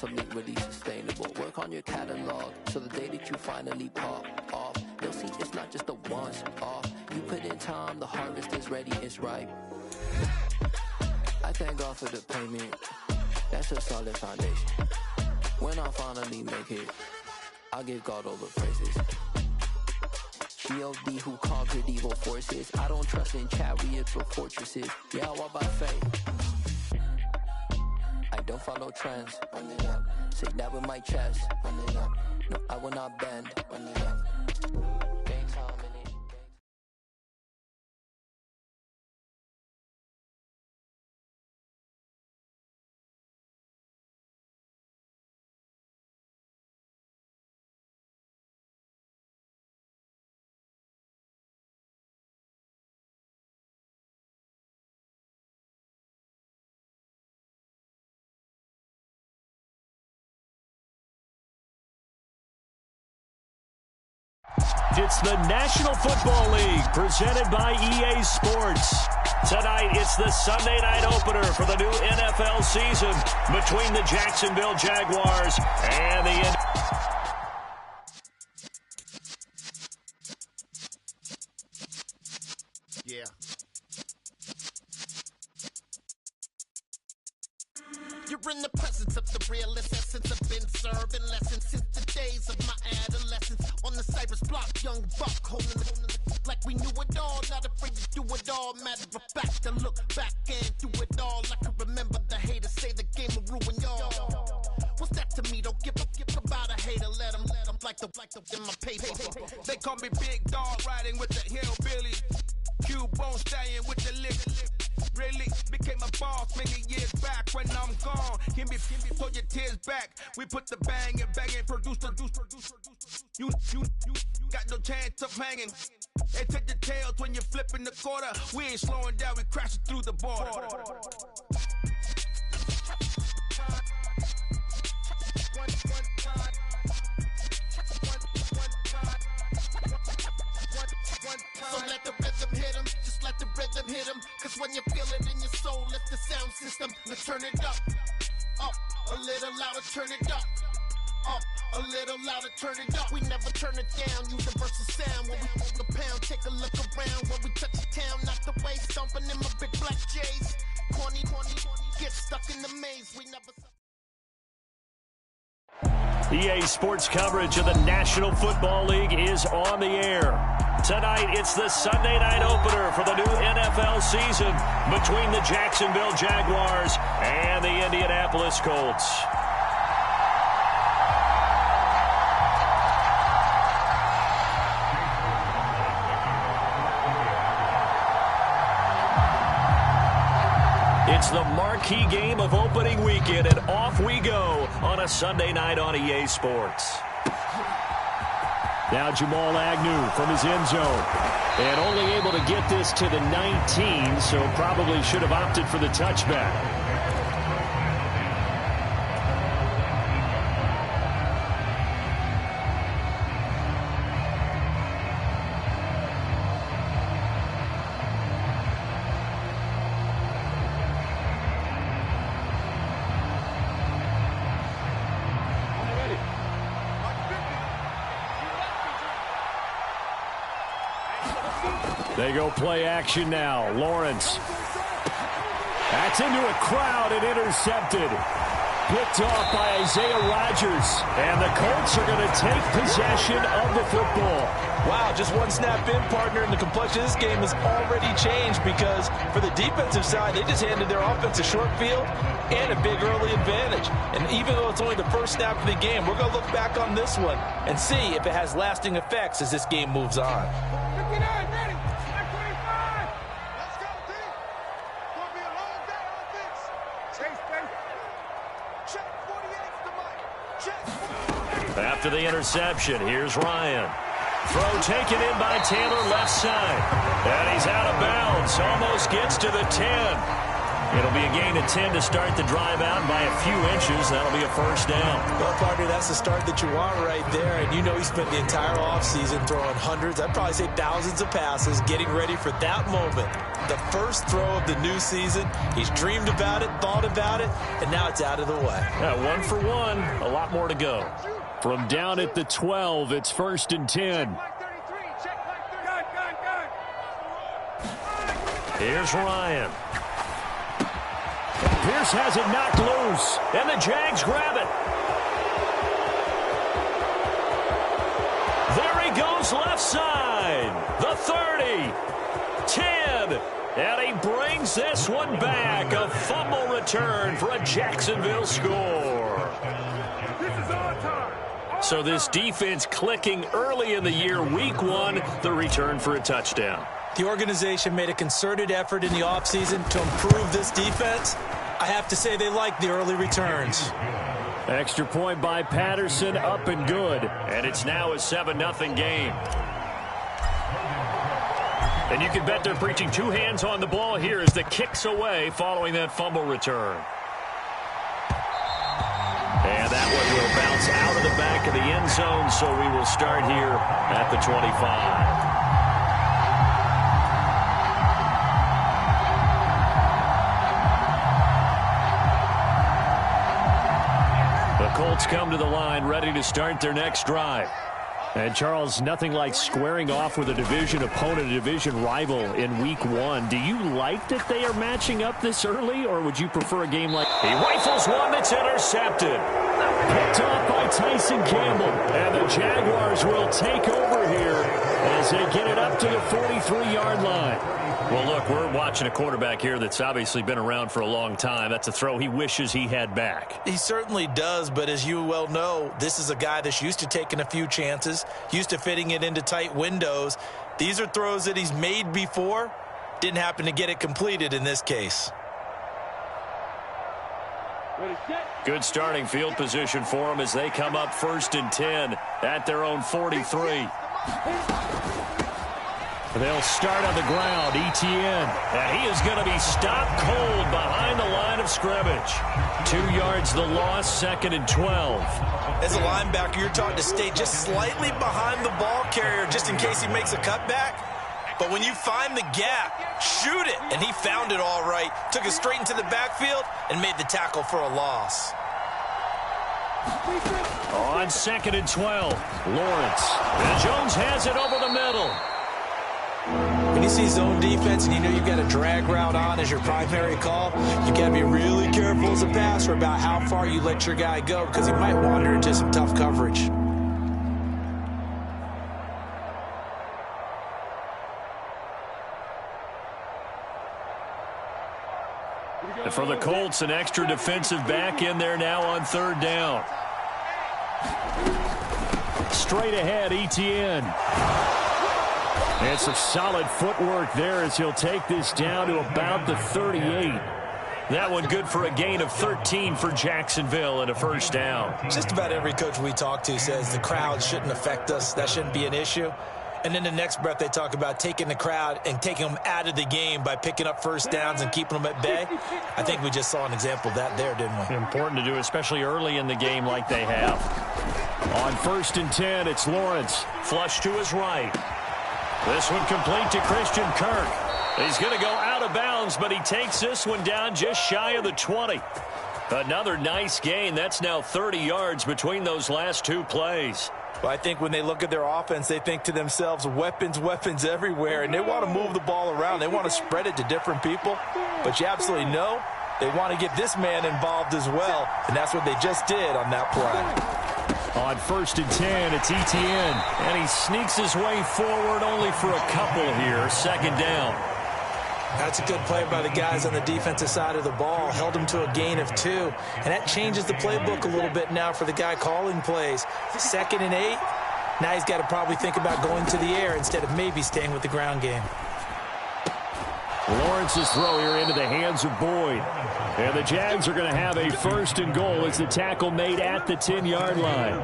something really sustainable. Work on your catalog, so the day that you finally pop off, you'll see it's not just a once off. You put in time, the harvest is ready, it's ripe. I thank God for the payment, that's a solid foundation. When I finally make it, I'll give God all the praises. G.O.D. who conquered evil forces. I don't trust in chariots or fortresses. Yeah, I walk by faith. I don't follow trends. Run it up. Say that with my chest. Run it up. No, I will not bend. Run it up. Game time in it. It's the National Football League presented by EA Sports. Tonight, it's the Sunday night opener for the new NFL season between the Jacksonville Jaguars and the Yeah. You're in the presence of the realest essence. I've been serving lessons since the days of my adolescence. On the Cypress block, young buck holding the like we knew it all. Not afraid to do it all. Matter of fact, I look back and do it all. I can remember the haters say the game will ruin y'all. What's that to me? Don't give about a hater. Let them like the in my paper. They call me Big Dog, riding with the hillbilly. Q-Bone stallion with the lick. Really became a boss many years back. When I'm gone, give me pull your tears back. We put the bang and produce. You got no chance of hanging. They take the tails when you're flipping the quarter. We ain't slowing down, we crashing through the border. So let the rhythm hit him, just let the rhythm hit him. Cause when you feel it in your soul, lift the sound system. Let's turn it up, a little louder, turn it up, a little louder, turn it up. We never turn it down, universal sound. When we move the pound, take a look around. When we touch the town, not the way, stomping in my big black J's. Corny, get stuck in the maze, we never... EA Sports coverage of the National Football League is on the air. Tonight, it's the Sunday night opener for the new NFL season between the Jacksonville Jaguars and the Indianapolis Colts. It's the marquee game of opening weekend, and off we go on a Sunday night on EA Sports. Now Jamal Agnew from his end zone. And only able to get this to the 19, so probably should have opted for the touchback. They go play action now. Lawrence. That's into a crowd and intercepted. Picked off by Isaiah Rodgers. And the Colts are going to take possession of the football. Wow, just one snap in, partner, and the complexion of this game has already changed because for the defensive side, they just handed their offense a short field and a big early advantage. And even though it's only the first snap of the game, we're going to look back on this one and see if it has lasting effects as this game moves on. 59, ready. 25. Let's go, D. Gonna be a long day on this. Chase, baby. Check 48's the mic. Check. After the interception, here's Ryan. Throw taken in by Taylor left side. And he's out of bounds. Almost gets to the 10. It'll be a gain of 10 to start the drive out by a few inches. That'll be a first down. Well, partner, that's the start that you want right there. And you know he spent the entire offseason throwing hundreds, I'd probably say thousands of passes, getting ready for that moment. The first throw of the new season. He's dreamed about it, thought about it, and now it's out of the way. Yeah, 1 for 1. A lot more to go. From down at the 12, it's 1st and 10. Here's Ryan. Pierce has it knocked loose, and the Jags grab it. There he goes left side. The 30, 10, and he brings this one back. A fumble return for a Jacksonville score. So this defense clicking early in the year, week 1, the return for a touchdown. The organization made a concerted effort in the offseason to improve this defense. I have to say they like the early returns. Extra point by Patterson, up and good. And it's now a 7-0 game. And you can bet they're preaching 2 hands on the ball here as the kick's away following that fumble return. And that one will bounce out of the back of the end zone, so we will start here at the 25. Colts come to the line, ready to start their next drive. And, Charles, nothing like squaring off with a division opponent, a division rival in week 1. Do you like that they are matching up this early, or would you prefer a game like... He rifles one that's intercepted. Picked off by Tyson Campbell. And the Jaguars will take over here as they get it up to the 43-yard line. Well, look, we're watching a quarterback here that's obviously been around for a long time. That's a throw he wishes he had back. He certainly does, but as you well know, this is a guy that's used to taking a few chances, used to fitting it into tight windows. These are throws that he's made before. Didn't happen to get it completed in this case. Good starting field position for them as they come up 1st and 10 at their own 43. They'll start on the ground, Etienne. And he is going to be stopped cold behind the line of scrimmage. 2 yards the loss, 2nd and 12. As a linebacker, you're taught to stay just slightly behind the ball carrier just in case he makes a cutback. But when you find the gap, shoot it. And he found it all right. Took it straight into the backfield and made the tackle for a loss. On 2nd and 12, Lawrence. And Jones has it over the middle. When you see zone defense and you know you've got a drag route on as your primary call, you've got to be really careful as a passer about how far you let your guy go because he might wander into some tough coverage. And for the Colts, an extra defensive back in there now on 3rd down. Straight ahead, Etienne. And some solid footwork there as he'll take this down to about the 38. That one good for a gain of 13 for Jacksonville and a 1st down. Just about every coach we talk to says the crowd shouldn't affect us. That shouldn't be an issue. And then the next breath they talk about taking the crowd and taking them out of the game by picking up 1st downs and keeping them at bay. I think we just saw an example of that there, didn't we? Important to do, especially early in the game like they have. On 1st and 10, it's Lawrence. Flush to his right. This one complete to Christian Kirk. He's going to go out of bounds, but he takes this one down just shy of the 20. Another nice gain. That's now 30 yards between those last 2 plays. Well, I think when they look at their offense, they think to themselves, weapons, weapons everywhere, and they want to move the ball around. They want to spread it to different people, but you absolutely know they want to get this man involved as well, and that's what they just did on that play. On 1st and 10, it's Etienne, and he sneaks his way forward only for a couple here. 2nd down. That's a good play by the guys on the defensive side of the ball. Held him to a gain of 2. And that changes the playbook a little bit now for the guy calling plays. 2nd and 8. Now he's got to probably think about going to the air instead of maybe staying with the ground game. Lawrence's throw here into the hands of Boyd. And the Jags are going to have a 1st and goal as the tackle made at the 10-yard line.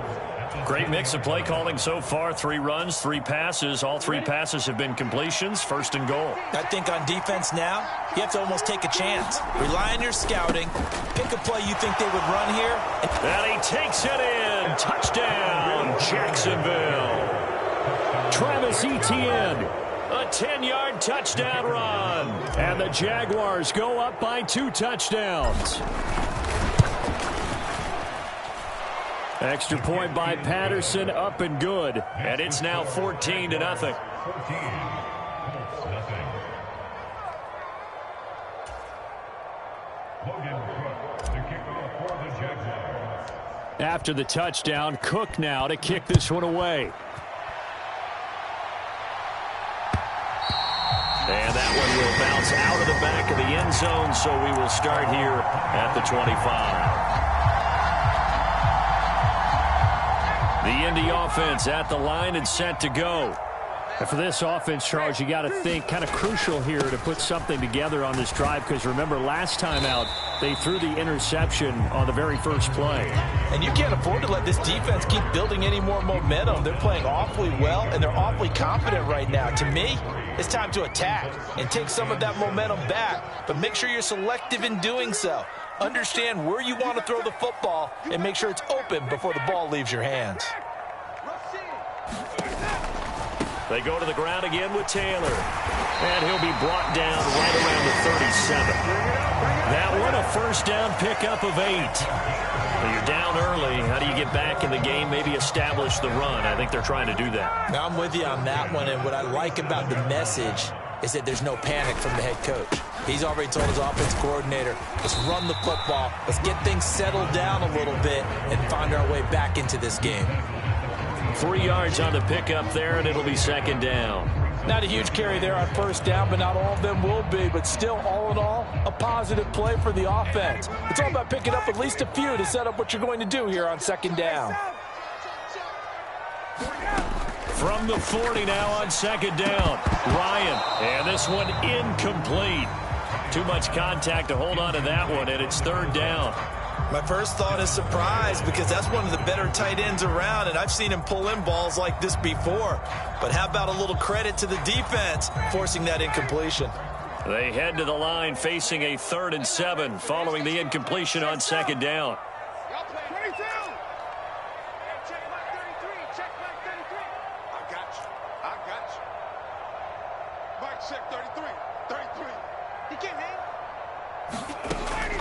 Great mix of play calling so far. 3 runs, 3 passes. All 3 passes have been completions. 1st and goal. I think on defense now, you have to almost take a chance. Rely on your scouting. Pick a play you think they would run here. And he takes it in. Touchdown, Jacksonville. Travis Etienne, a 10-yard touchdown run. And the Jaguars go up by 2 touchdowns. Extra point by Patterson, up and good. And it's now 14-0. After the touchdown, Cook now to kick this one away. And that one will bounce out of the back of the end zone, so we will start here at the 25. The Indy offense at the line and set to go. And for this offense, Charles, you got to think kind of crucial here to put something together on this drive, because remember last time out they threw the interception on the very first play. And you can't afford to let this defense keep building any more momentum. They're playing awfully well, and they're awfully confident right now. To me, it's time to attack and take some of that momentum back, but make sure you're selective in doing so. Understand where you want to throw the football and make sure it's open before the ball leaves your hands. They go to the ground again with Taylor. And he'll be brought down right around the 37. That one, a first down pickup of 8. Well, you're down early. How do you get back in the game, maybe establish the run? I think they're trying to do that. Now, I'm with you on that one, and what I like about the message is that there's no panic from the head coach. He's already told his offense coordinator, let's run the football, let's get things settled down a little bit and find our way back into this game. 3 yards on the pickup there, and it'll be 2nd down. Not a huge carry there on 1st down, but not all of them will be. But still, all in all, a positive play for the offense. It's all about picking up at least a few to set up what you're going to do here on 2nd down. From the 40 now on 2nd down, Ryan. And this one incomplete. Too much contact to hold on to that one, and it's 3rd down. My first thought is surprise, because that's one of the better tight ends around, and I've seen him pull in balls like this before. But how about a little credit to the defense forcing that incompletion? They head to the line facing a 3rd and 7 following the incompletion on 2nd down.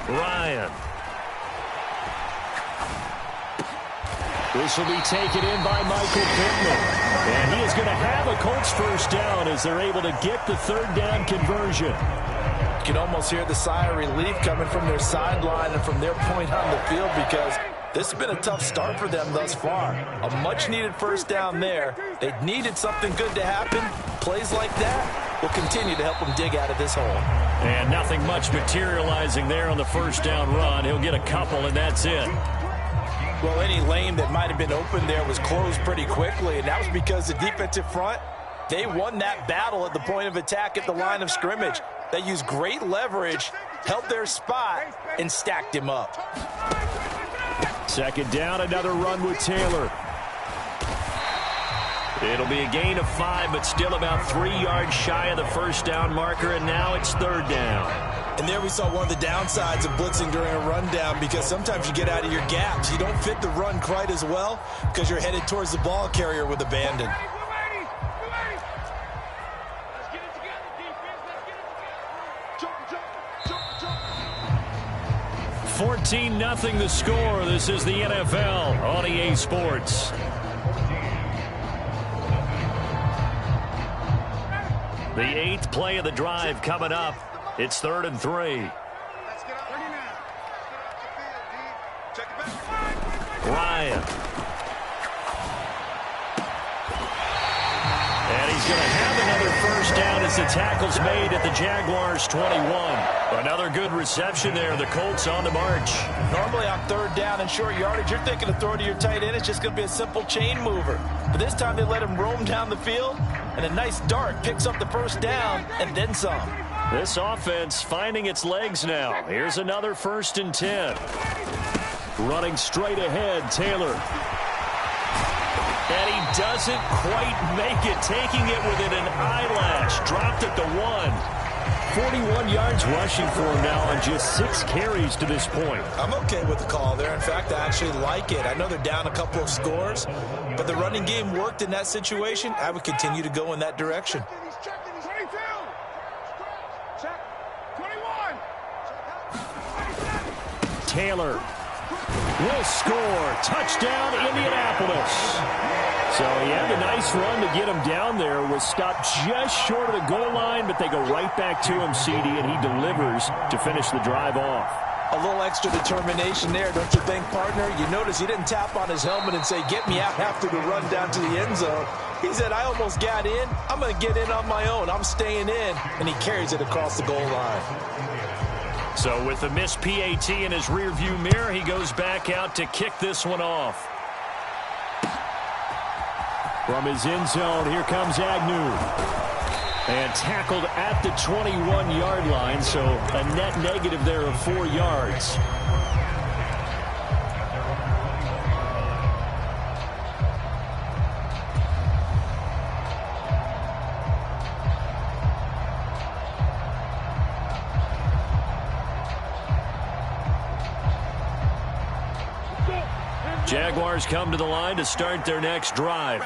Ryan. This will be taken in by Michael Pittman. And he is going to have a Colts first down as they're able to get the 3rd down conversion. You can almost hear the sigh of relief coming from their sideline and from their point on the field, because this has been a tough start for them thus far. A much-needed first down there. They needed something good to happen. Plays like that will continue to help them dig out of this hole. And nothing much materializing there on the first down run. He'll get a couple, and that's it. Well, any lane that might have been open there was closed pretty quickly, and that was because the defensive front, they won that battle at the point of attack at the line of scrimmage. They used great leverage, held their spot, and stacked him up. 2nd down, another run with Taylor. It'll be a gain of 5, but still about 3 yards shy of the first down marker, and now it's 3rd down. And there we saw one of the downsides of blitzing during a rundown, because sometimes you get out of your gaps. You don't fit the run quite as well because you're headed towards the ball carrier with abandon. Let's get it together, defense. Let's get it together. Jump. 14-0 the score. This is the NFL on EA Sports. The 8th play of the drive coming up. It's 3rd and 3. Let's get out. Check it back. Ryan. And he's going to have another first down as the tackle's made at the Jaguars' 21. Another good reception there. The Colts on the march. Normally on 3rd down and short yardage, you're thinking of throwing to your tight end. It's just going to be a simple chain mover. But this time they let him roam down the field, and a nice dart picks up the first down and then some. This offense finding its legs now. Here's another 1st and 10. Running straight ahead, Taylor. And he doesn't quite make it, taking it within an eyelash. Dropped at the 1. 41 yards rushing for him now on just 6 carries to this point. I'm okay with the call there. In fact, I actually like it. I know they're down a couple of scores, but the running game worked in that situation. I would continue to go in that direction. Taylor will score. Touchdown, Indianapolis. So he had a nice run to get him down there. Was stopped just short of the goal line, but they go right back to him, CD, and he delivers to finish the drive off. A little extra determination there, don't you think, partner? You notice he didn't tap on his helmet and say, get me out after the run down to the end zone. He said, I almost got in. I'm going to get in on my own. I'm staying in. And he carries it across the goal line. So with the missed PAT in his rearview mirror, he goes back out to kick this one off. From his end zone, here comes Agnew. And tackled at the 21-yard line, so a net negative there of 4 yards. Jaguars come to the line to start their next drive.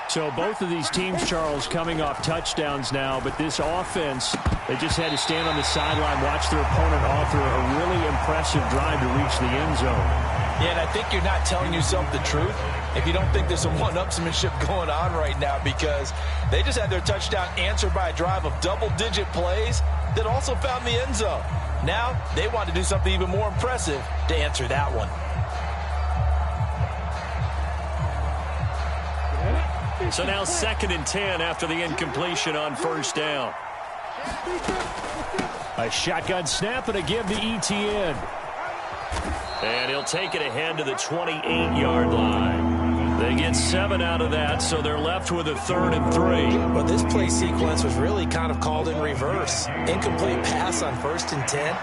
So both of these teams, Charles, coming off touchdowns now, but this offense, they just had to stand on the sideline, watch their opponent offer a really impressive drive to reach the end zone. Yeah, and I think you're not telling yourself the truth if you don't think there's some one-upsmanship going on right now, because they just had their touchdown answered by a drive of double-digit plays that also found the end zone. Now they want to do something even more impressive to answer that one. So now 2nd and 10 after the incompletion on first down. A shotgun snap and a give to ETN. And he'll take it ahead to the 28-yard line. They get 7 out of that, so they're left with a 3rd and 3. But this play sequence was really kind of called in reverse. Incomplete pass on 1st and 10.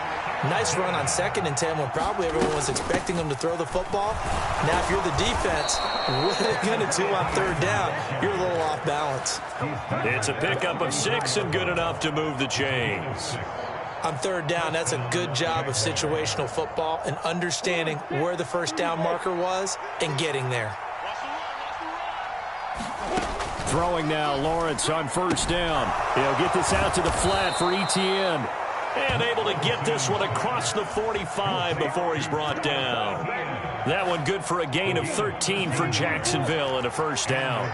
Nice run on 2nd and 10 when probably everyone was expecting him to throw the football. Now, if you're the defense, what are they going to do on 3rd down? You're a little off balance. It's a pickup of 6 and good enough to move the chains. On 3rd down, that's a good job of situational football and understanding where the first down marker was and getting there. Throwing now, Lawrence on first down. He'll get this out to the flat for ETN. And able to get this one across the 45 before he's brought down. That one good for a gain of 13 for Jacksonville and a first down.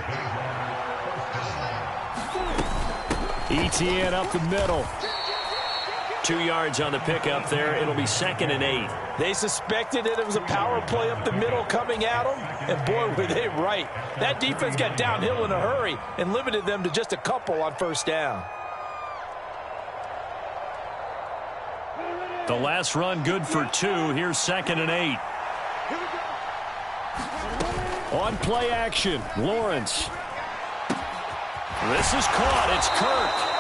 ETN up the middle. 2 yards on the pickup there. It'll be 2nd and 8. They suspected it was a power play up the middle coming at them, and boy, were they right. That defense got downhill in a hurry and limited them to just a couple on first down. The last run good for 2. Here's 2nd and 8. On play action, Lawrence. This is caught. It's Kirk.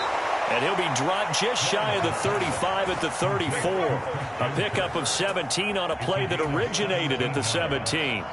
And he'll be dropped just shy of the 35 at the 34. A pickup of 17 on a play that originated at the 17.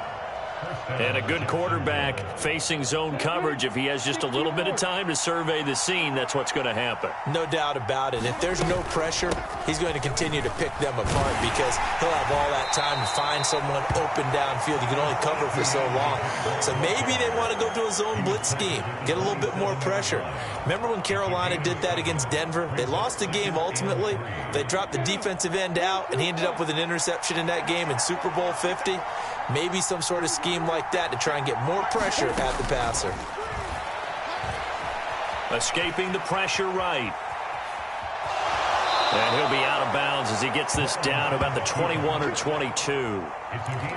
And a good quarterback facing zone coverage. If he has just a little bit of time to survey the scene, that's what's going to happen. No doubt about it. If there's no pressure, he's going to continue to pick them apart because he'll have all that time to find someone open downfield. You can only cover for so long. So maybe they want to go to a zone blitz scheme, get a little bit more pressure. Remember when Carolina did that against Denver? They lost the game ultimately. They dropped the defensive end out, and he ended up with an interception in that game in Super Bowl 50. Maybe some sort of scheme like that to try and get more pressure at the passer. Escaping the pressure right. And he'll be out of bounds as he gets this down about the 21 or 22.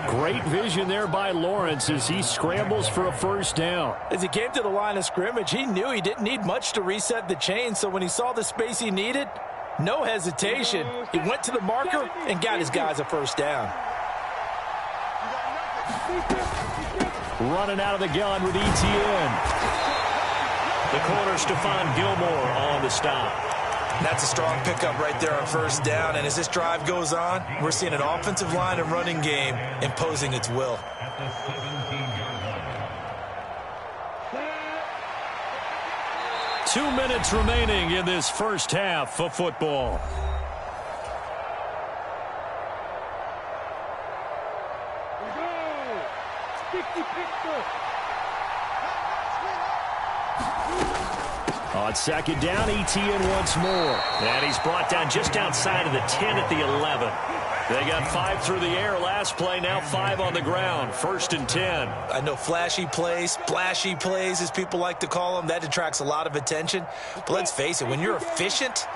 Great vision there by Lawrence as he scrambles for a first down. As he came to the line of scrimmage, he knew he didn't need much to reset the chain, so when he saw the space he needed, no hesitation. He went to the marker and got his guys a first down. Running out of the gun with ETN. The corner, Stephon Gilmore on the stop. That's a strong pickup right there on first down. And as this drive goes on, we're seeing an offensive line and running game imposing its will. 2 minutes remaining in this first half of football. On second down, ETN once more. And he's brought down just outside of the 10 at the 11. They got 5 through the air last play, now 5 on the ground. 1st and 10. I know flashy plays, splashy plays, as people like to call them, that attracts a lot of attention. But let's face it, when you're efficient,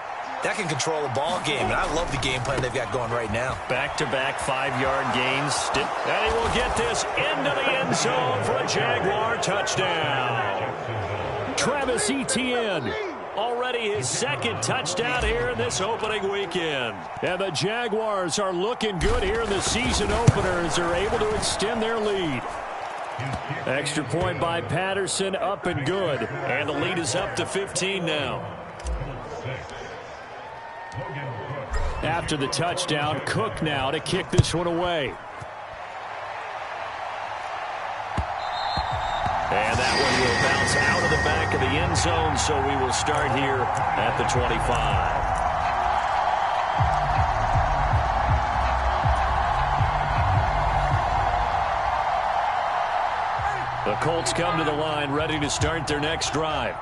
that can control a ball game. And I love the game plan they've got going right now. Back-to-back 5-yard gains. And he will get this into the end zone for a Jaguar touchdown. Travis Etienne, already his 2nd touchdown here in this opening weekend. And the Jaguars are looking good here in the season opener as they're able to extend their lead. Extra point by Patterson, up and good. And the lead is up to 15 now. After the touchdown, Cook now to kick this one away. And that one will bounce out of the back of the end zone, so we will start here at the 25. The Colts come to the line, ready to start their next drive.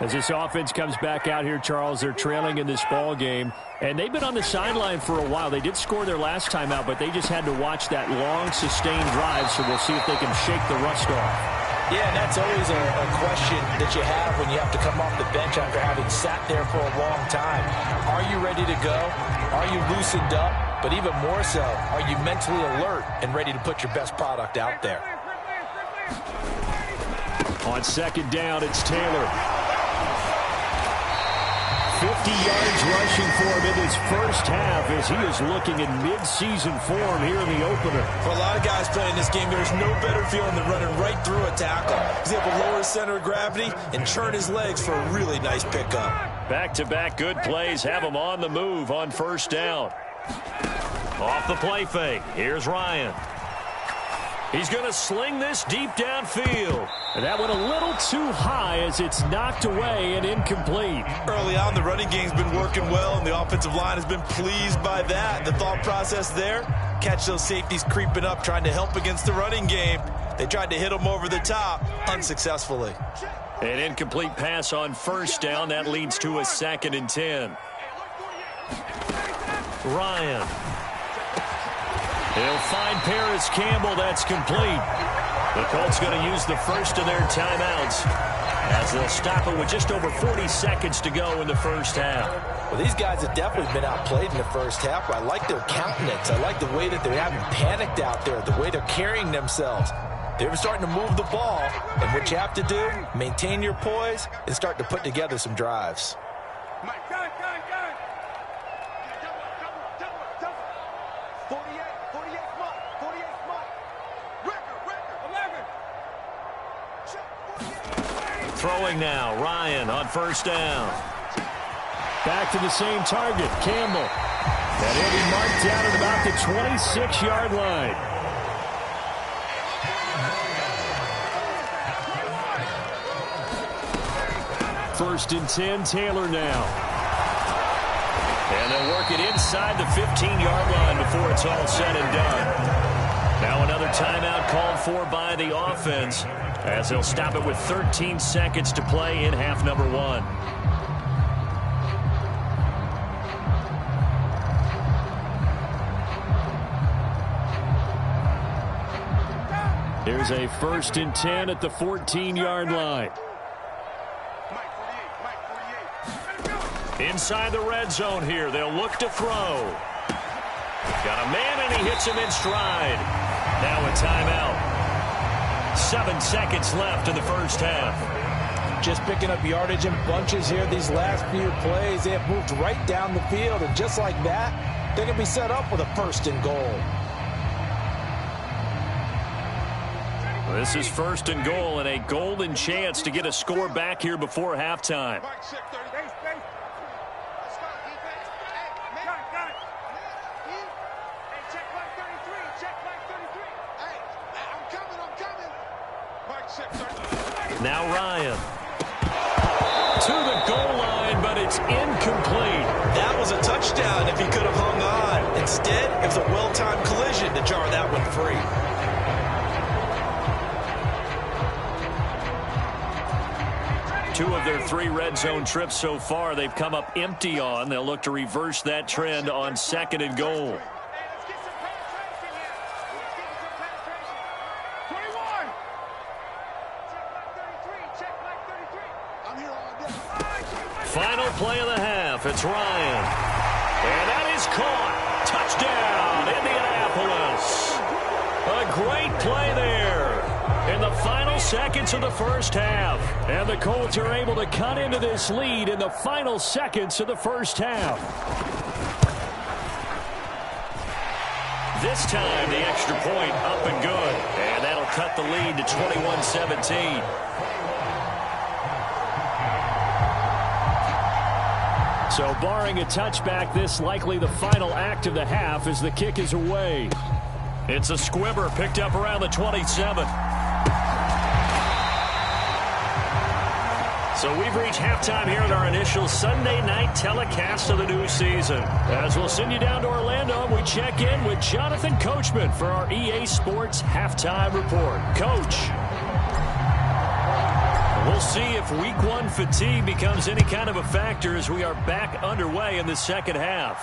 As this offense comes back out here, Charles, they're trailing in this ball game. And they've been on the sideline for a while. They did score their last time out, but they just had to watch that long, sustained drive, so we'll see if they can shake the rust off. Yeah, and that's always a question that you have when you have to come off the bench after having sat there for a long time. Are you ready to go? Are you loosened up? But even more so, are you mentally alert and ready to put your best product out there? On second down, it's Taylor. 50 yards rushing for him in his first half as he is looking in mid-season form here in the opener. For a lot of guys playing this game, there's no better feeling than running right through a tackle. He's able to lower his center of gravity and turn his legs for a really nice pickup. Back-to-back good plays have him on the move on first down. Off the play fake, here's Ryan. He's going to sling this deep downfield. And that went a little too high as it's knocked away and incomplete. Early on, the running game's been working well, and the offensive line has been pleased by that. The thought process there, catch those safeties creeping up, trying to help against the running game. They tried to hit them over the top, unsuccessfully. An incomplete pass on first down. That leads to a 2nd and 10. Ryan. He'll find Paris Campbell. That's complete. The Colts going to use the first of their timeouts as they'll stop it with just over 40 seconds to go in the first half. Well, these guys have definitely been outplayed in the first half. I like their countenance. I like the way that they haven't panicked out there, the way they're carrying themselves. They're starting to move the ball, and what you have to do, maintain your poise and start to put together some drives. Throwing now, Ryan on first down. Back to the same target, Campbell. And he'll be marked down at about the 26-yard line. First and 10, Taylor now. And they'll work it inside the 15-yard line before it's all said and done. Now another timeout called for by the offense, as they'll stop it with 13 seconds to play in half number 1. Here's a 1st and 10 at the 14-yard line. Inside the red zone here, they'll look to throw. Got a man, and he hits him in stride. Now a timeout. 7 seconds left in the first half. Just picking up yardage in bunches here these last few plays. They have moved right down the field, and just like that, they're going to be set up with a 1st and goal. This is 1st and goal, and a golden chance to get a score back here before halftime. Now Ryan. to the goal line, but it's incomplete. That was a touchdown if he could have hung on. Instead, it was a well-timed collision to jar that one free. Two of their 3 red zone trips so far, they've come up empty on. They'll look to reverse that trend on 2nd and goal. Final play of the half. It's Ryan. And that is caught. Touchdown, Indianapolis. A great play there in the final seconds of the first half. And the Colts are able to cut into this lead in the final seconds of the first half. This time, the extra point up and good. And that'll cut the lead to 21-17. So barring a touchback, this likely the final act of the half as the kick is away. It's a squibber picked up around the 27. So we've reached halftime here at our initial Sunday night telecast of the new season. As we'll send you down to Orlando, we check in with Jonathan Coachman for our EA Sports Halftime Report. Coach. We'll see if week 1 fatigue becomes any kind of a factor as we are back underway in the second half.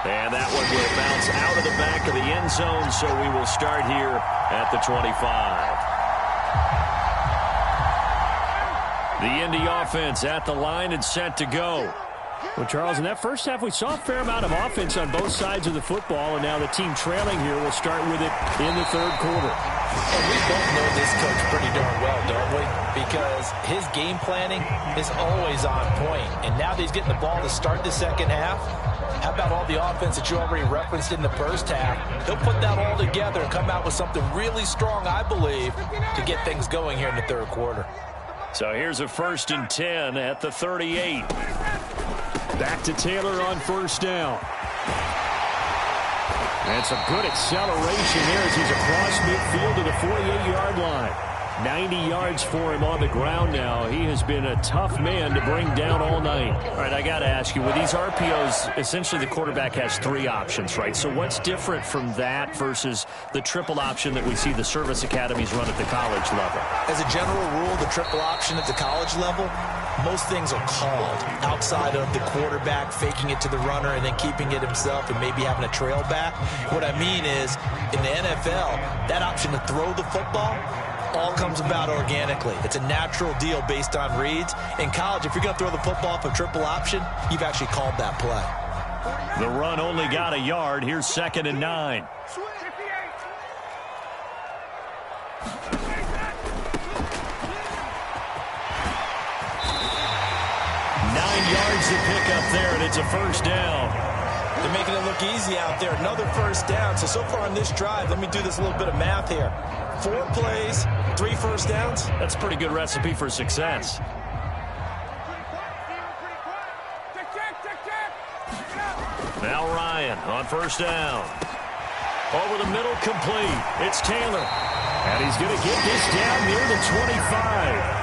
And that one will bounce out of the back of the end zone, so we will start here at the 25. The Indy offense at the line and set to go. Well, Charles, in that first half, we saw a fair amount of offense on both sides of the football, and now the team trailing here will start with it in the third quarter. And we both know this coach pretty darn well, don't we? Because his game planning is always on point. And now that he's getting the ball to start the second half, how about all the offense that you already referenced in the first half? He'll put that all together and come out with something really strong, I believe, to get things going here in the third quarter. So here's a 1st and 10 at the 38. Back to Taylor on first down. And some good acceleration there as he's across midfield to the 48-yard line. 90 yards for him on the ground now. He has been a tough man to bring down all night. All right, I got to ask you, with these RPOs, essentially the quarterback has 3 options, right? So what's different from that versus the triple option that we see the service academies run at the college level? As a general rule, the triple option at the college level, most things are called outside of the quarterback faking it to the runner and then keeping it himself and maybe having a trail back. What I mean is, in the NFL, that option to throw the football all comes about organically. It's a natural deal based on reads. In college, if you're going to throw the football for triple option, you've actually called that play. The run only got a yard. Here's 2nd and 9. 9 yards to pick up there, and it's a first down. They're making it look easy out there. Another first down. So far on this drive, let me do this little bit of math here. 4 plays, 3 first downs. That's a pretty good recipe for success. Now Ryan on first down. Over the middle, complete. It's Taylor. And he's going to get this down near the 25.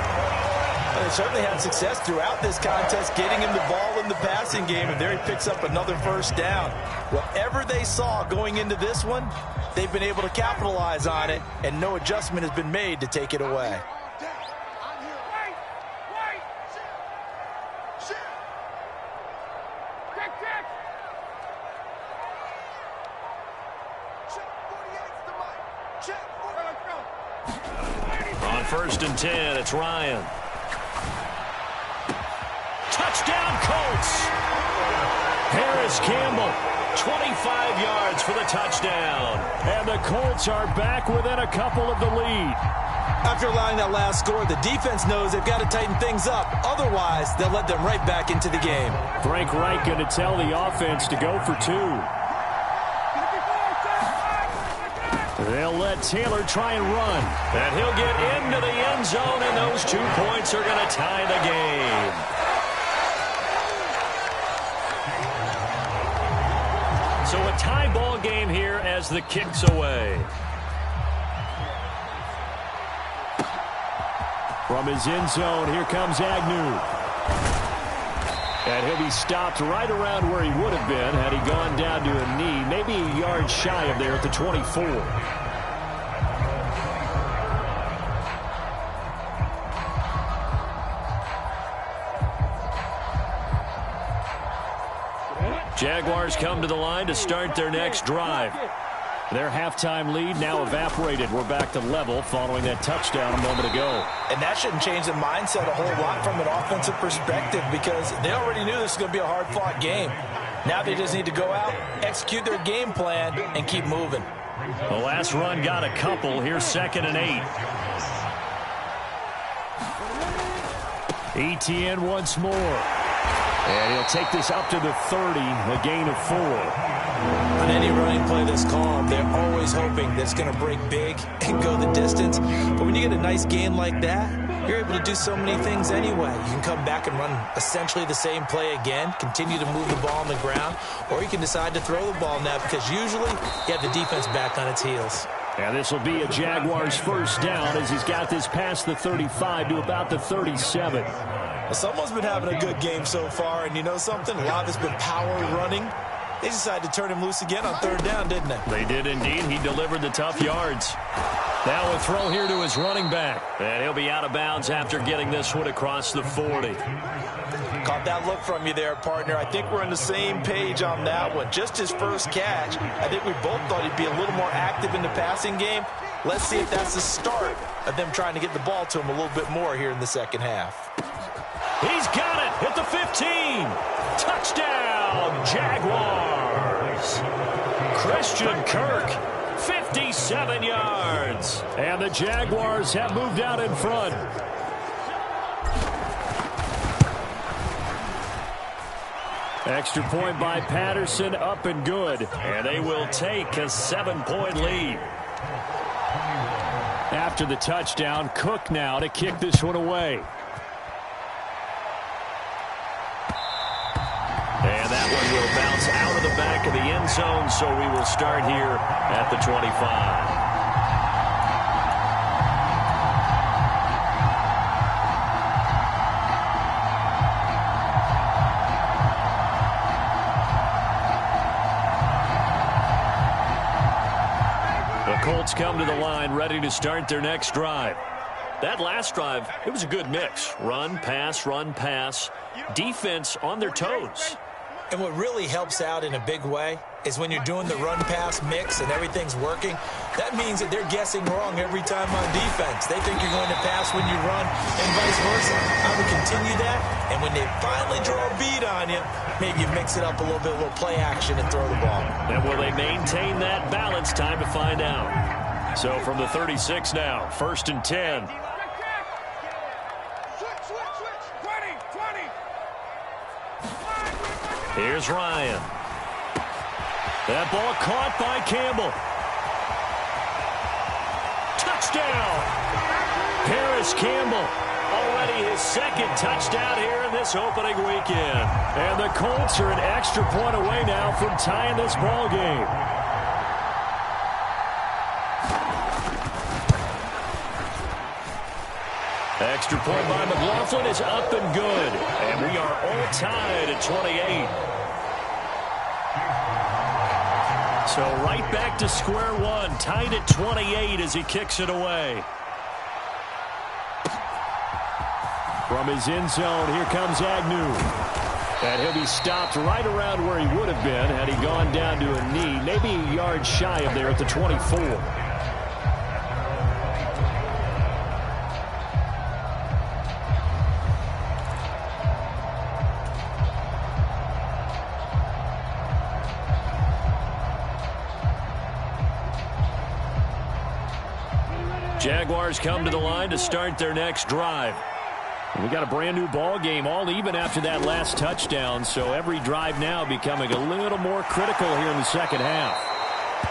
They certainly had success throughout this contest, getting him the ball in the passing game, and there he picks up another first down. Whatever they saw going into this one, they've been able to capitalize on it, and no adjustment has been made to take it away. On 1st and 10, it's Ryan. Touchdown, Colts! Harris Campbell, 25 yards for the touchdown. And the Colts are back within a couple of the lead. After allowing that last score, the defense knows they've got to tighten things up. Otherwise, they'll let them right back into the game. Frank Reich going to tell the offense to go for 2. They'll let Taylor try and run. And he'll get into the end zone, and those 2 points are going to tie the game. So a tie ball game here as the kick's away. From his end zone, here comes Agnew. And he'll be stopped right around where he would have been had he gone down to a knee, maybe a yard shy of there at the 24. Jaguars come to the line to start their next drive. Their halftime lead now evaporated. We're back to level following that touchdown a moment ago. And that shouldn't change the mindset a whole lot from an offensive perspective because they already knew this was going to be a hard-fought game. Now they just need to go out, execute their game plan, and keep moving. The last run got a couple. Here's 2nd and 8. ETN once more. And he'll take this up to the 30, a gain of 4. On any running play that's called, they're always hoping that it's going to break big and go the distance. But when you get a nice gain like that, you're able to do so many things anyway. You can come back and run essentially the same play again, continue to move the ball on the ground, or you can decide to throw the ball now because usually you have the defense back on its heels. And this will be a Jaguars first down as he's got this past the 35 to about the 37. Well, someone's been having a good game so far, and you know something? A lot of it's been power running. They decided to turn him loose again on 3rd down, didn't they? They did indeed. He delivered the tough yards. Now a throw here to his running back. And he'll be out of bounds after getting this one across the 40. Caught that look from you there, partner. I think we're on the same page on that one. Just his first catch. I think we both thought he'd be a little more active in the passing game. Let's see if that's the start of them trying to get the ball to him a little bit more here in the second half. He's got it at the 15. Touchdown, Jaguars. Christian Kirk, 57 yards. And the Jaguars have moved out in front. Extra point by Patterson, up and good. And they will take a 7-point lead. After the touchdown, Cook now to kick this one away. And that one will bounce out of the back of the end zone, so we will start here at the 25. The Colts come to the line ready to start their next drive. That last drive, it was a good mix. Run, pass, defense on their toes. And what really helps out in a big way is when you're doing the run-pass mix and everything's working, that means that they're guessing wrong every time on defense. They think you're going to pass when you run and vice versa. I would continue that, and when they finally draw a beat on you, maybe you mix it up a little bit, a little play action and throw the ball. And will they maintain that balance? Time to find out. So from the 36 now, 1st and 10. Here's Ryan. That ball caught by Campbell. Touchdown! Paris Campbell. Already his 2nd touchdown here in this opening weekend. And the Colts are an extra point away now from tying this ball game. Extra point by McLaughlin is up and good. And we are all tied at 28. So right back to square one, tied at 28 as he kicks it away. From his end zone, here comes Agnew. And he'll be stopped right around where he would have been had he gone down to a knee, maybe a yard shy of there at the 24. Jaguars come to the line to start their next drive. We got a brand new ball game, all even after that last touchdown, so every drive now becoming a little more critical here in the second half.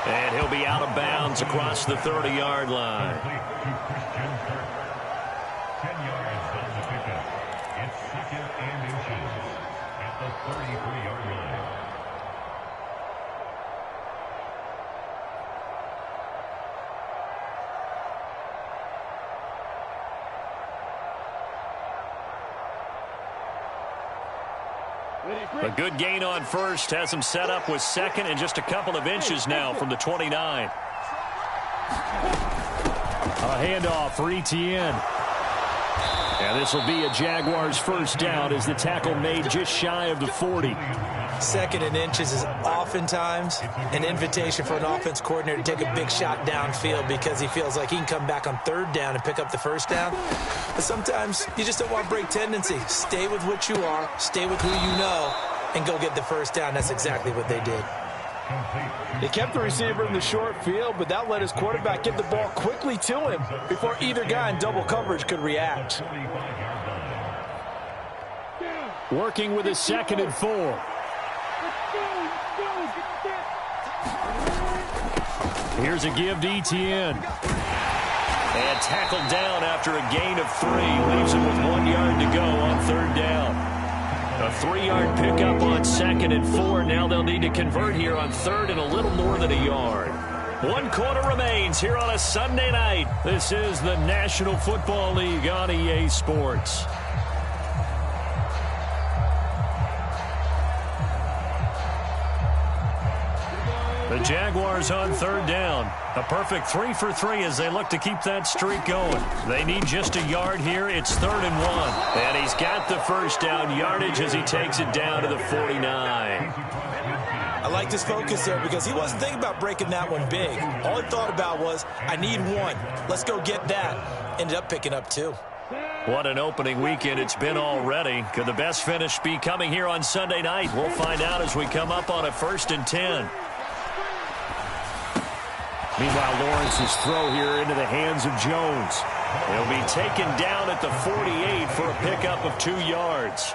And he'll be out of bounds across the 30-yard line. 10 yards on the pickup. It's 2nd and inches at the 33-yard line. A good gain on first. Has him set up with second and just a couple of inches now from the 29. A handoff for Etienne. And this will be a Jaguars first down as the tackle made just shy of the 40. Second and inches is oftentimes an invitation for an offense coordinator to take a big shot downfield because he feels like he can come back on third down and pick up the first down. But sometimes you just don't want break tendency. Stay with what you are, stay with who you know, and go get the first down. That's exactly what they did. They kept the receiver in the short field, but that let his quarterback get the ball quickly to him before either guy in double coverage could react. Working with a 2nd and 4. Here's a give to Etienne. And tackled down after a gain of 3. Leaves him with 1 yard to go on third down. A 3-yard pickup on 2nd and 4. Now they'll need to convert here on third and a little more than a yard. 1 quarter remains here on a Sunday night. This is the National Football League on EA Sports. The Jaguars on third down. A perfect 3 for 3 as they look to keep that streak going. They need just a yard here. It's 3rd and 1. And he's got the first down yardage as he takes it down to the 49. I liked his focus there because he wasn't thinking about breaking that one big. All he thought about was, I need 1. Let's go get that. Ended up picking up 2. What an opening weekend it's been already. Could the best finish be coming here on Sunday night? We'll find out as we come up on a 1st and 10. Meanwhile, Lawrence's throw here into the hands of Jones. He'll be taken down at the 48 for a pickup of 2 yards.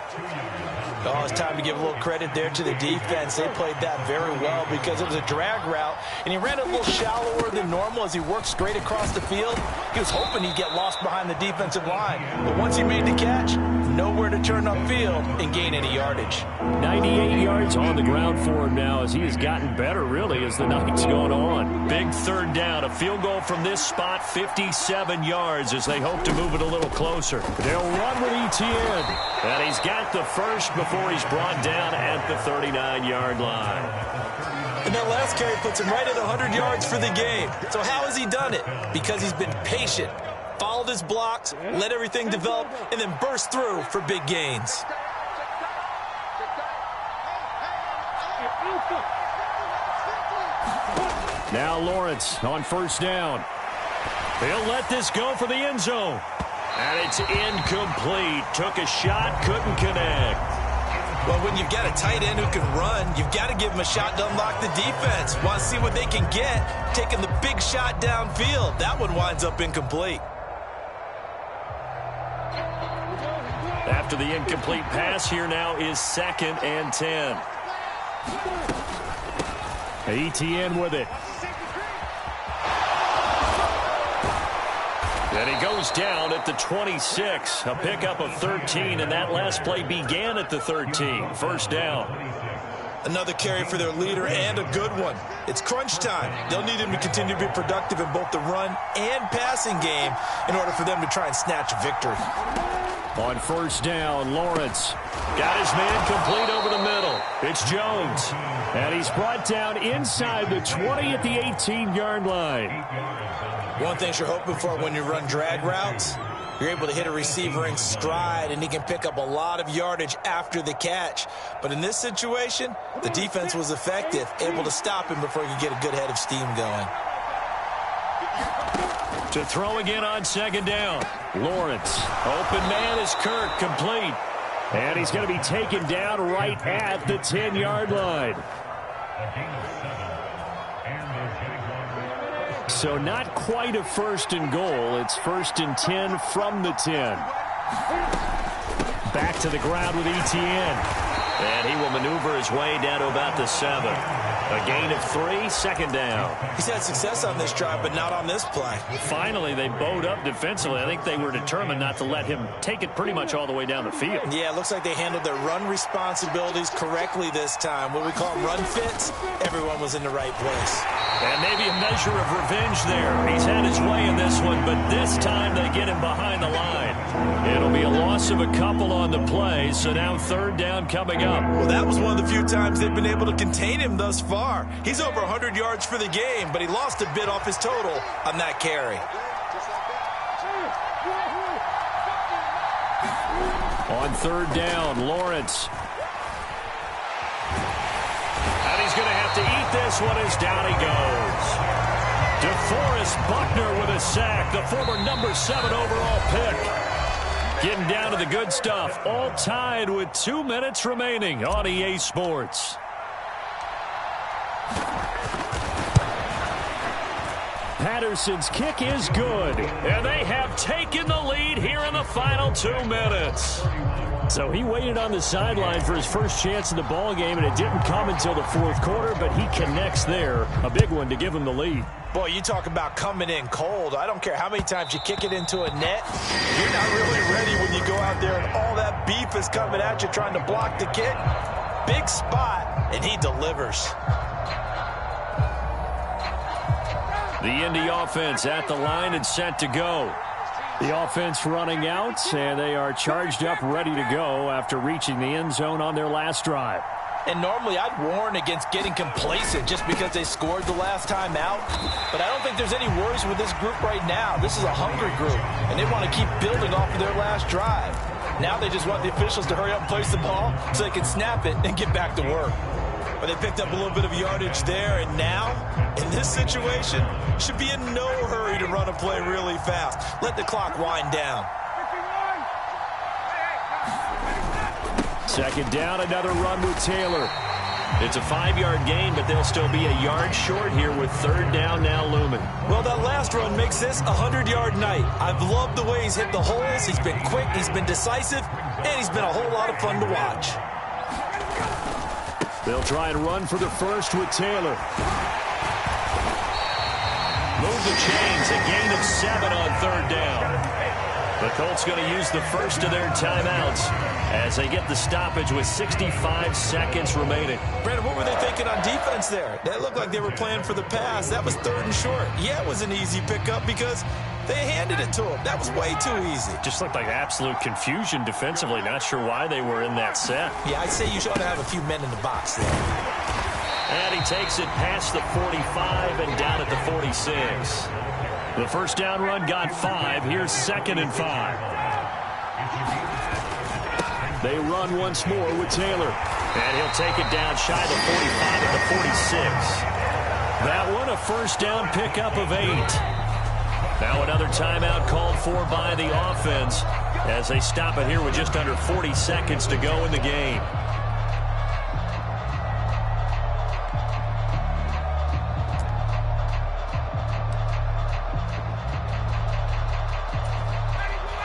Oh, it's time to give a little credit there to the defense. They played that very well because it was a drag route, and he ran it a little shallower than normal as he worked straight across the field. He was hoping he'd get lost behind the defensive line. But once he made the catch, nowhere to turn upfield and gain any yardage. 98 yards on the ground for him now as he has gotten better, really, as the night's gone on. Big third down. A field goal from this spot, 57 yards as they hope to move it a little closer. They'll run with Etienne. And he's got the first before he's brought down at the 39-yard line. And that last carry puts him right at 100 yards for the game. So how has he done it? Because he's been patient, followed his blocks, let everything develop, and then burst through for big gains. Now Lawrence on first down. He'll let this go for the end zone. And it's incomplete. Took a shot, couldn't connect. Well, when you've got a tight end who can run, you've got to give him a shot to unlock the defense. Want to see what they can get, taking the big shot downfield. That one winds up incomplete. After the incomplete pass, here now is 2nd and 10. Etienne with it. And he goes down at the 26. A pickup of 13, and that last play began at the 13. First down. Another carry for their leader and a good one. It's crunch time. They'll need him to continue to be productive in both the run and passing game in order for them to try and snatch a victory. On first down, Lawrence got his man complete over the middle. It's Jones. And he's brought down inside the 20 at the 18-yard line. One thing you're hoping for when you run drag routes, you're able to hit a receiver in stride, and he can pick up a lot of yardage after the catch. But in this situation, the defense was effective, able to stop him before he could get a good head of steam going. To throw again on 2nd down. Lawrence. Open man is Kirk, complete. And he's going to be taken down right at the 10-yard line. So not quite a 1st and goal. It's 1st and 10 from the 10. Back to the ground with Etienne. And he will maneuver his way down to about the 7. A gain of 3, second down. He's had success on this drive, but not on this play. Finally, they bowed up defensively. I think they were determined not to let him take it pretty much all the way down the field. Yeah, it looks like they handled their run responsibilities correctly this time. What we call run fits, everyone was in the right place. And maybe a measure of revenge there. He's had his way in this one, but this time they get him behind the line. It'll be a loss of a couple on the play, so now third down coming up. Well, that was one of the few times they've been able to contain him thus far. He's over 100 yards for the game, but he lost a bit off his total on that carry. On third down, Lawrence. And he's going to have to eat this one as down he goes. DeForest Buckner with a sack, the former number 7 overall pick. Getting down to the good stuff, all tied with 2 minutes remaining on EA Sports. Patterson's kick is good, and they have taken the lead here in the final 2 minutes. So he waited on the sideline for his first chance in the ball game, and it didn't come until the fourth quarter, but he connects there. A big one to give him the lead. Boy, you talk about coming in cold. I don't care how many times you kick it into a net. You're not really ready when you go out there and all that beef is coming at you trying to block the kick. Big spot, and he delivers. The Indy offense at the line and set to go. The offense running out, and they are charged up, ready to go after reaching the end zone on their last drive. And normally I'd warn against getting complacent just because they scored the last time out. But I don't think there's any worries with this group right now. This is a hungry group, and they want to keep building off of their last drive. Now they just want the officials to hurry up and place the ball so they can snap it and get back to work. But they picked up a little bit of yardage there, and now, in this situation, should be in no hurry to run a play really fast. Let the clock wind down. Second down, another run with Taylor. It's a 5-yard gain, but they'll still be a yard short here with third down now looming. Well, that last run makes this a 100-yard night. I've loved the way he's hit the holes. He's been quick, he's been decisive, and he's been a whole lot of fun to watch. They'll try and run for the first with Taylor. Move the chains, a gain of 7 on third down. The Colts going to use the first of their timeouts as they get the stoppage with 65 seconds remaining. Brandon, what were they thinking on defense there? That looked like they were playing for the pass. That was third and short. Yeah, it was an easy pickup because they handed it to him. That was way too easy. Just looked like absolute confusion defensively. Not sure why they were in that set. Yeah, I'd say you should have a few men in the box there. And he takes it past the 45 and down at the 46. The first down run got 5. Here's 2nd and 5. They run once more with Taylor. And he'll take it down shy of the 45 at the 46. That one a first down pickup of 8. Now another timeout called for by the offense as they stop it here with just under 40 seconds to go in the game.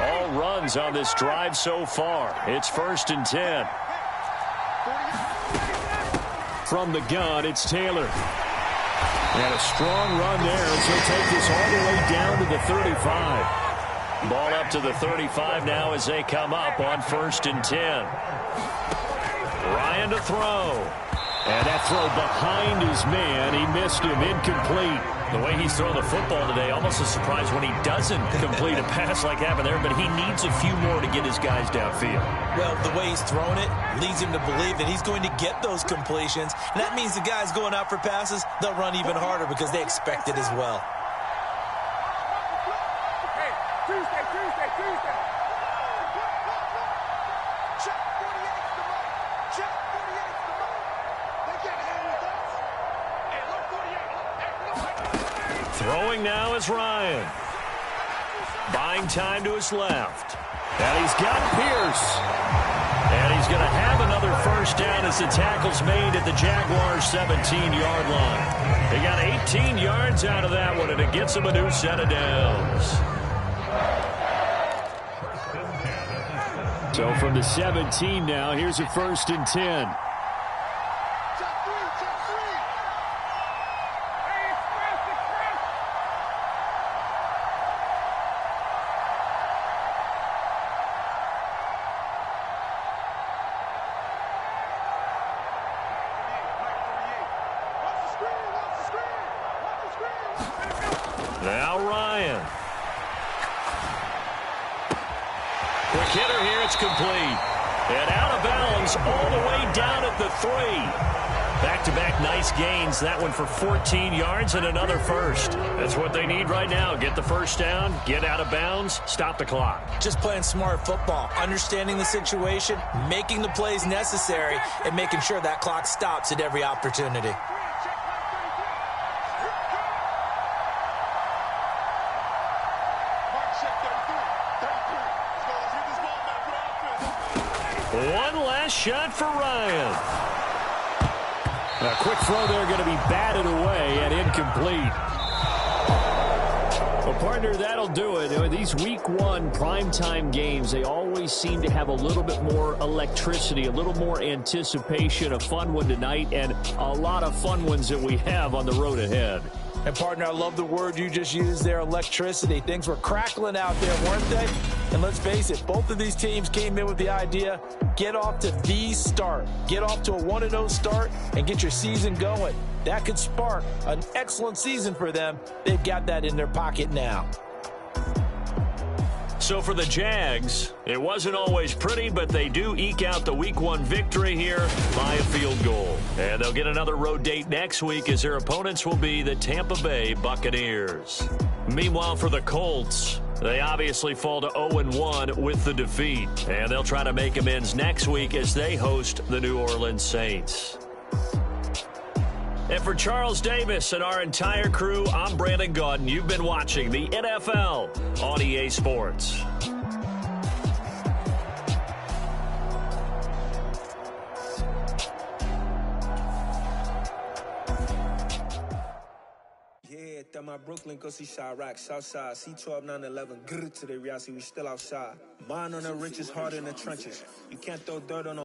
All runs on this drive so far. It's 1st and 10. From the gun, it's Taylor. And a strong run there as he'll take this all the way down to the 35. Ball up to the 35 now as they come up on 1st and 10. Ryan to throw. And that throw behind his man. He missed him, incomplete. The way he's throwing the football today, almost a surprise when he doesn't complete a pass like happened there, but he needs a few more to get his guys downfield. Well, the way he's thrown it leads him to believe that he's going to get those completions. And that means the guys going out for passes, they'll run even harder because they expect it as well. Hey, Tuesday. Check 48's the mark. Check 48's the mark. They can't hang with us. Hey, look 48. Throwing now is Ryan. Buying time to his left. And he's got Pierce. And he's going to have another first down as the tackle's made at the Jaguars' 17-yard line. They got 18 yards out of that one, and it gets them a new set of downs. So from the 17 now, here's a 1st and 10. Ryan. Quick hitter here, it's complete. And out of bounds all the way down at the 3. Back-to-back nice gains. That one for 14 yards and another first. That's what they need right now. Get the first down, get out of bounds, stop the clock. Just playing smart football, understanding the situation, making the plays necessary, and making sure that clock stops at every opportunity. One last shot for Ryan. A quick throw there going to be batted away and incomplete. Well, partner, that'll do it. These week one primetime games, they always seem to have a little bit more electricity, a little more anticipation. A fun one tonight and a lot of fun ones that we have on the road ahead. And, partner, I love the word you just used there, electricity. Things were crackling out there, weren't they? And let's face it, both of these teams came in with the idea, get off to the start. Get off to a 1-0 start and get your season going. That could spark an excellent season for them. They've got that in their pocket now. So for the Jags, it wasn't always pretty, but they do eke out the week one victory here by a field goal. And they'll get another road date next week as their opponents will be the Tampa Bay Buccaneers. Meanwhile, for the Colts, they obviously fall to 0-1 with the defeat. And they'll try to make amends next week as they host the New Orleans Saints. And for Charles Davis and our entire crew, I'm Brandon Gaudin. You've been watching the NFL on EA Sports. Yeah, that my Brooklyn go see Chirac, Southside, C12, 911, grr to the reality, we still outside. Mine on the riches, hard in the trenches. You can't throw dirt on